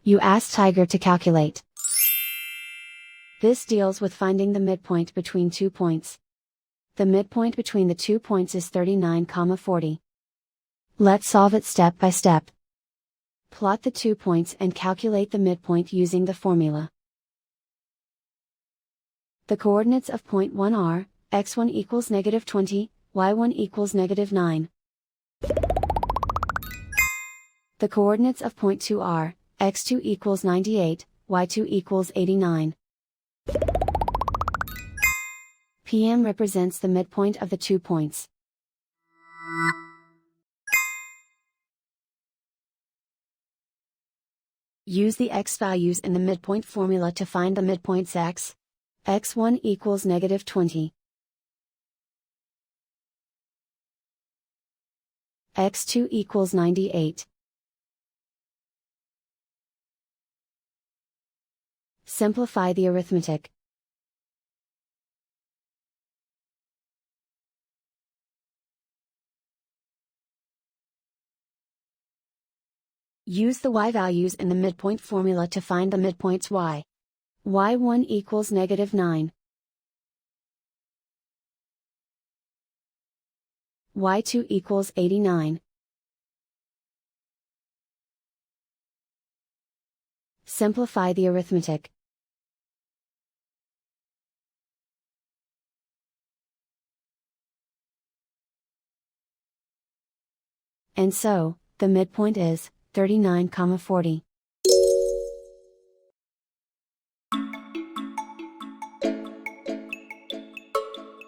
You ask Tiger to calculate. This deals with finding the midpoint between 2 points. The midpoint between the 2 points is 39,40. Let's solve it step by step. Plot the 2 points and calculate the midpoint using the formula. The coordinates of point 1 are, x1 equals -20, y1 equals -9. The coordinates of point 2 are, x2 equals 98, y2 equals 89. PM represents the midpoint of the 2 points. Use the x values in the midpoint formula to find the midpoints x. x1 equals -20. x2 equals 98. Simplify the arithmetic. Use the y values in the midpoint formula to find the midpoints y. y1 equals -9. y2 equals 89. Simplify the arithmetic. And so, the midpoint is 39,40.